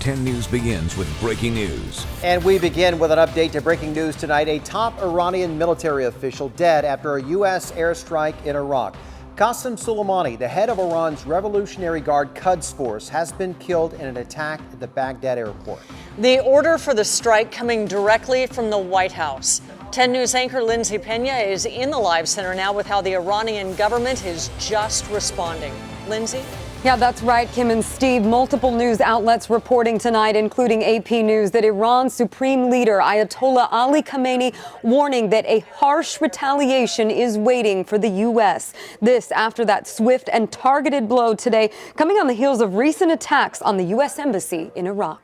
10 News begins with breaking news. And we begin with an update to breaking news tonight. A top Iranian military official dead after a U.S. airstrike in Iraq. Qasem Soleimani, the head of Iran's Revolutionary Guard Quds Force, has been killed in an attack at the Baghdad airport. The order for the strike coming directly from the White House. 10 News anchor Lindsay Pena is in the live center now with how the Iranian government is just responding. Lindsay? Yeah, that's right, Kim and Steve. Multiple news outlets reporting tonight, including AP News, that Iran's supreme leader, Ayatollah Ali Khamenei, warning that a harsh retaliation is waiting for the U.S. This after that swift and targeted blow today, coming on the heels of recent attacks on the U.S. embassy in Iraq.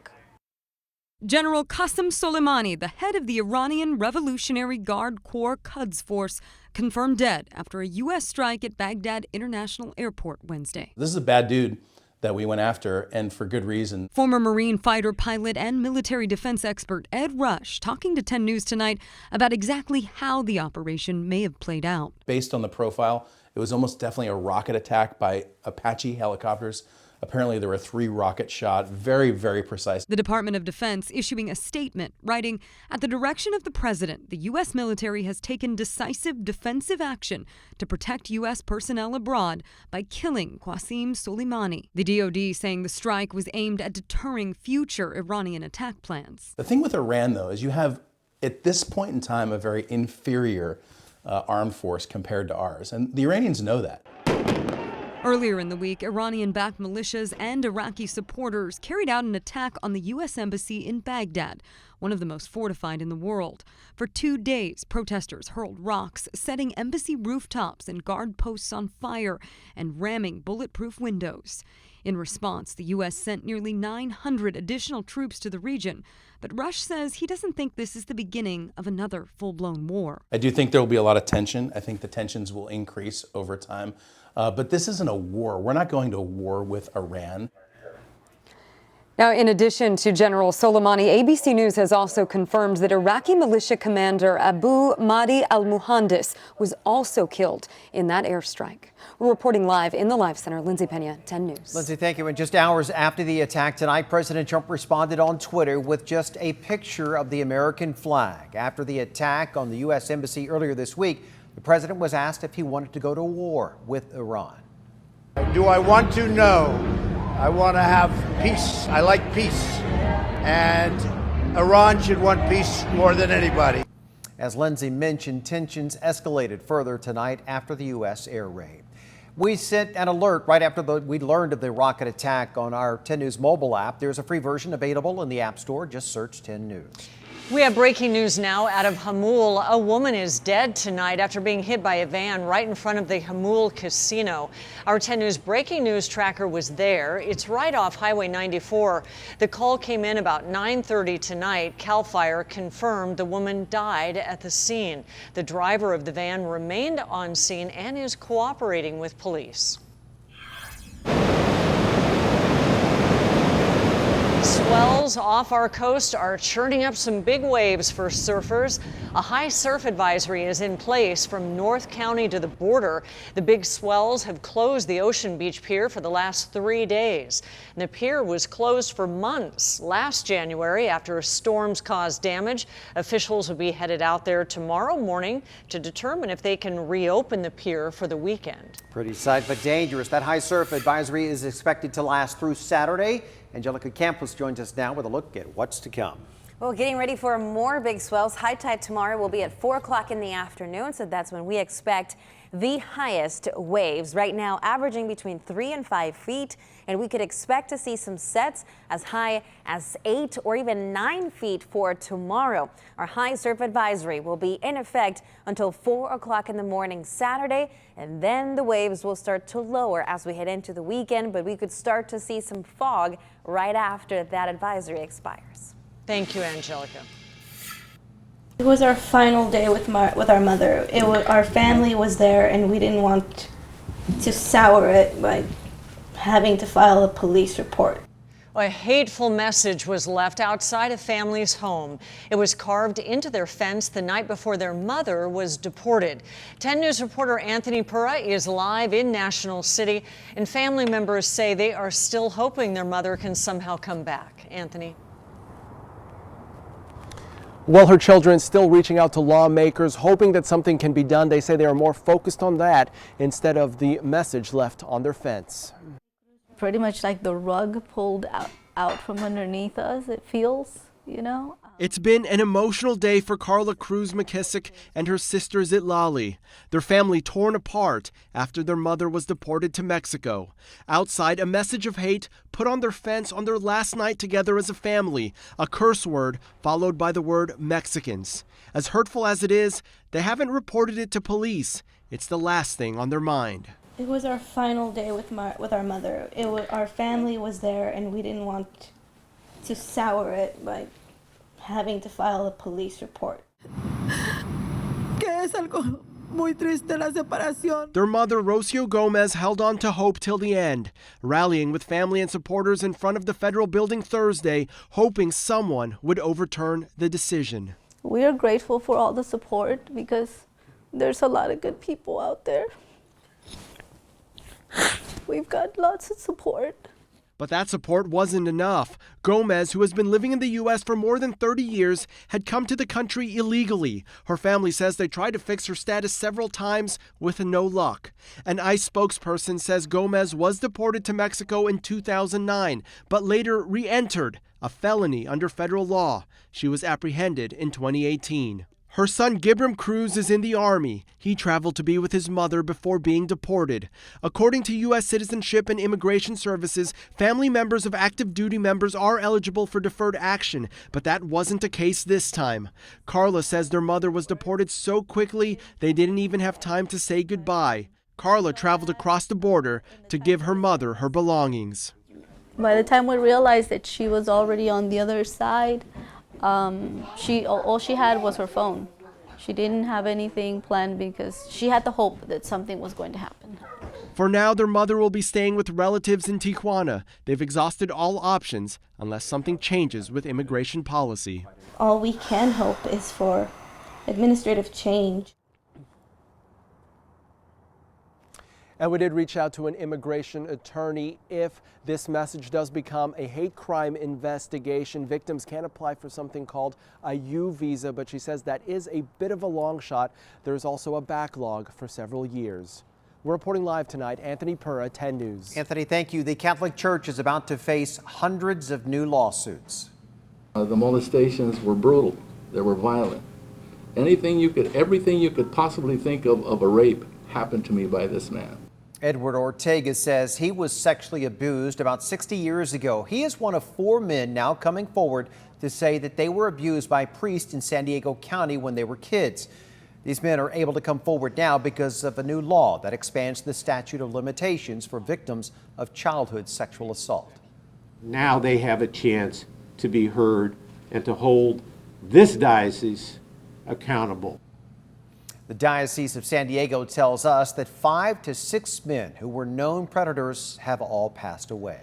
General Qasem Soleimani, the head of the Iranian Revolutionary Guard Corps Quds Force, confirmed dead after a U.S. strike at Baghdad International Airport Wednesday. This is a bad dude that we went after, and for good reason. Former Marine fighter pilot and military defense expert Ed Rush talking to 10 News tonight about exactly how the operation may have played out. Based on the profile, it was almost definitely a rocket attack by Apache helicopters. Apparently, there were 3 rocket shot, very, very precise. The Department of Defense issuing a statement writing, at the direction of the president, the U.S. military has taken decisive defensive action to protect U.S. personnel abroad by killing Qasem Soleimani. The DoD saying the strike was aimed at deterring future Iranian attack plans. The thing with Iran, though, is you have, at this point in time, a very inferior armed force compared to ours. And the Iranians know that. Earlier in the week, Iranian-backed militias and Iraqi supporters carried out an attack on the U.S. embassy in Baghdad, one of the most fortified in the world. For 2 days, protesters hurled rocks, setting embassy rooftops and guard posts on fire and ramming bulletproof windows. In response, the U.S. sent nearly 900 additional troops to the region, but Rush says he doesn't think this is the beginning of another full-blown war. I do think there will be a lot of tension. I think the tensions will increase over time. But this isn't a war. We're not going to war with Iran. Now, in addition to General Soleimani, ABC News has also confirmed that Iraqi militia commander Abu Mahdi al-Muhandis was also killed in that airstrike. We're reporting live in the Live Center. Lindsay Pena, 10 News. Lindsay, thank you. And just hours after the attack tonight, President Trump responded on Twitter with just a picture of the American flag. After the attack on the U.S. embassy earlier this week, the president was asked if he wanted to go to war with Iran. Do I want to? No. I want to have peace. I like peace. And Iran should want peace more than anybody. As Lindsay mentioned, tensions escalated further tonight after the U.S. air raid. We sent an alert right after we learned of the rocket attack on our 10 News mobile app. There's a free version available in the App Store. Just search 10 News. We have breaking news now out of Hamul. A woman is dead tonight after being hit by a van right in front of the Hamul casino. Our 10 News breaking news tracker was there. It's right off Highway 94. The call came in about 9:30 tonight. CAL FIRE confirmed the woman died at the scene. The driver of the van remained on scene and is cooperating with police. Swells off our coast are churning up some big waves for surfers. A high surf advisory is in place from North County to the border. The big swells have closed the Ocean Beach Pier for the last 3 days. And the pier was closed for months last January after storms caused damage. Officials will be headed out there tomorrow morning to determine if they can reopen the pier for the weekend. Pretty sight, but dangerous. That high surf advisory is expected to last through Saturday. Angelica Campos joins us now with a look at what's to come. Well, getting ready for more big swells. High tide tomorrow will be at 4 o'clock in the afternoon, so that's when we expect the highest waves. Right now, averaging between 3 and 5 feet, and we could expect to see some sets as high as 8 or even 9 feet for tomorrow. Our high surf advisory will be in effect until 4 o'clock in the morning Saturday, and then the waves will start to lower as we head into the weekend, but we could start to see some fog right after that advisory expires. Thank you, Angelica. It was our final day with our mother. Our family was there, and we didn't want to sour it by having to file a police report. A hateful message was left outside a family's home. It was carved into their fence the night before their mother was deported. 10 News reporter Anthony Pura is live in National City, and family members say they are still hoping their mother can somehow come back. Anthony. Well, her children still reaching out to lawmakers, hoping that something can be done. They say they are more focused on that instead of the message left on their fence. Pretty much like the rug pulled out from underneath us, it feels, you know. It's been an emotional day for Carla Cruz McKissick and her sister Zitlali. Their family torn apart after their mother was deported to Mexico. Outside, a message of hate put on their fence on their last night together as a family, a curse word followed by the word Mexicans. As hurtful as it is, they haven't reported it to police. It's the last thing on their mind. It was our final day with our mother. Our family was there, and we didn't want to sour it by having to file a police report. Their mother, Rocio Gomez, held on to hope till the end, rallying with family and supporters in front of the federal building Thursday, hoping someone would overturn the decision. We are grateful for all the support because there's a lot of good people out there. We've got lots of support. But that support wasn't enough. Gomez, who has been living in the U.S. for more than 30 years, had come to the country illegally. Her family says they tried to fix her status several times with no luck. An ICE spokesperson says Gomez was deported to Mexico in 2009, but later re-entered, a felony under federal law. She was apprehended in 2018. Her son Gibram Cruz is in the Army. He traveled to be with his mother before being deported. According to U.S. Citizenship and Immigration Services, family members of active duty members are eligible for deferred action, but that wasn't the case this time. Carla says their mother was deported so quickly they didn't even have time to say goodbye. Carla traveled across the border to give her mother her belongings. By the time we realized that she was already on the other side, all she had was her phone. She didn't have anything planned because she had the hope that something was going to happen. For now, their mother will be staying with relatives in Tijuana. They've exhausted all options unless something changes with immigration policy. All we can hope is for administrative change. And we did reach out to an immigration attorney. If this message does become a hate crime investigation, victims can apply for something called a U visa, but she says that is a bit of a long shot. There's also a backlog for several years. We're reporting live tonight. Anthony Pura, 10 News. Anthony, thank you. The Catholic Church is about to face hundreds of new lawsuits. The molestations were brutal. They were violent. Everything you could possibly think of a rape happened to me by this man. Edward Ortega says he was sexually abused about 60 years ago. He is one of 4 men now coming forward to say that they were abused by priests in San Diego County when they were kids. These men are able to come forward now because of a new law that expands the statute of limitations for victims of childhood sexual assault. Now they have a chance to be heard and to hold this diocese accountable. The Diocese of San Diego tells us that 5 to 6 men who were known predators have all passed away.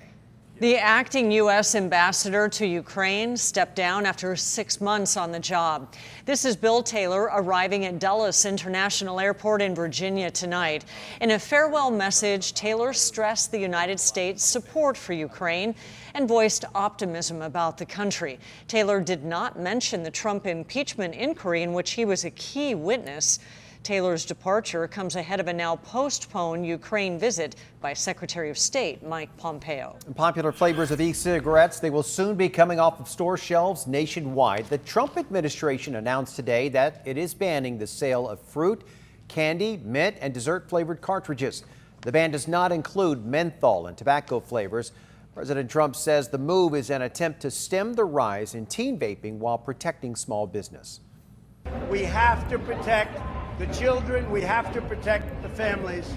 The acting U.S. ambassador to Ukraine stepped down after 6 months on the job. This is Bill Taylor arriving at Dulles International Airport in Virginia tonight. In a farewell message, Taylor stressed the United States' support for Ukraine and voiced optimism about the country. Taylor did not mention the Trump impeachment inquiry in which he was a key witness. Taylor's departure comes ahead of a now postponed Ukraine visit by Secretary of State Mike Pompeo. Popular flavors of e-cigarettes, they will soon be coming off of store shelves nationwide. The Trump administration announced today that it is banning the sale of fruit, candy, mint, and dessert-flavored cartridges. The ban does not include menthol and tobacco flavors. President Trump says the move is an attempt to stem the rise in teen vaping while protecting small business. We have to protect the children, we have to protect the families.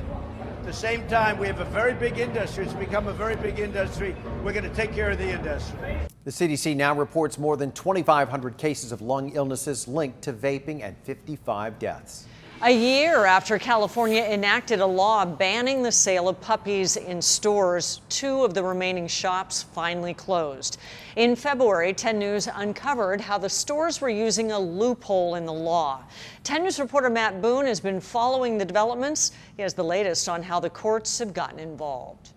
At the same time, we have a very big industry. It's become a very big industry. We're going to take care of the industry. The CDC now reports more than 2,500 cases of lung illnesses linked to vaping and 55 deaths. A year after California enacted a law banning the sale of puppies in stores, 2 of the remaining shops finally closed. In February, 10 News uncovered how the stores were using a loophole in the law. 10 News reporter Matt Boone has been following the developments. He has the latest on how the courts have gotten involved.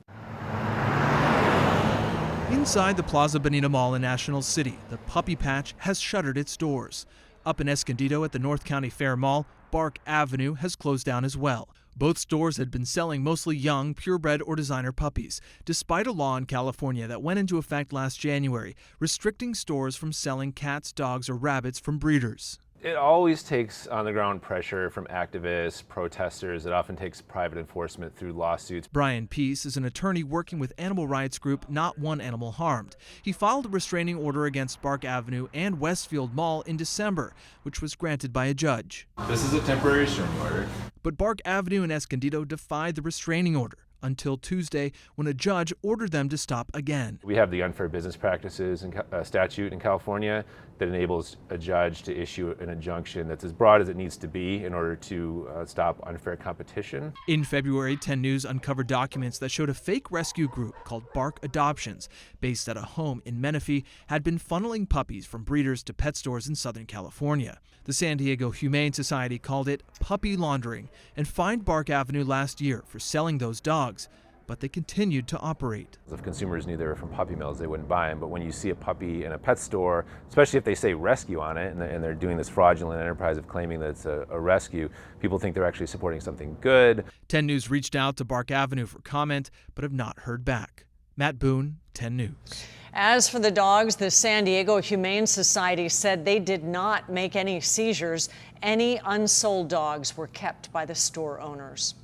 Inside the Plaza Bonita Mall in National City, the Puppy Patch has shuttered its doors. Up in Escondido at the North County Fair Mall, Bark Avenue has closed down as well. Both stores had been selling mostly young, purebred or designer puppies, despite a law in California that went into effect last January, restricting stores from selling cats, dogs, or rabbits from breeders. It always takes on-the-ground pressure from activists, protesters. It often takes private enforcement through lawsuits. Brian Peace is an attorney working with animal rights group Not One Animal Harmed. He filed a restraining order against Bark Avenue and Westfield Mall in December, which was granted by a judge. This is a temporary restraining order. But Bark Avenue and Escondido defied the restraining order until Tuesday, when a judge ordered them to stop again. We have the unfair business practices statute in California that enables a judge to issue an injunction that's as broad as it needs to be in order to stop unfair competition. In February, 10 News uncovered documents that showed a fake rescue group called Bark Adoptions, based at a home in Menifee, had been funneling puppies from breeders to pet stores in Southern California. The San Diego Humane Society called it puppy laundering and fined Bark Avenue last year for selling those dogs, but they continued to operate. If consumers knew they were from puppy mills, they wouldn't buy them. But when you see a puppy in a pet store, especially if they say rescue on it, and they're doing this fraudulent enterprise of claiming that it's a rescue, people think they're actually supporting something good. 10 News reached out to Bark Avenue for comment, but have not heard back. Matt Boone, 10 News. As for the dogs, the San Diego Humane Society said they did not make any seizures. Any unsold dogs were kept by the store owners.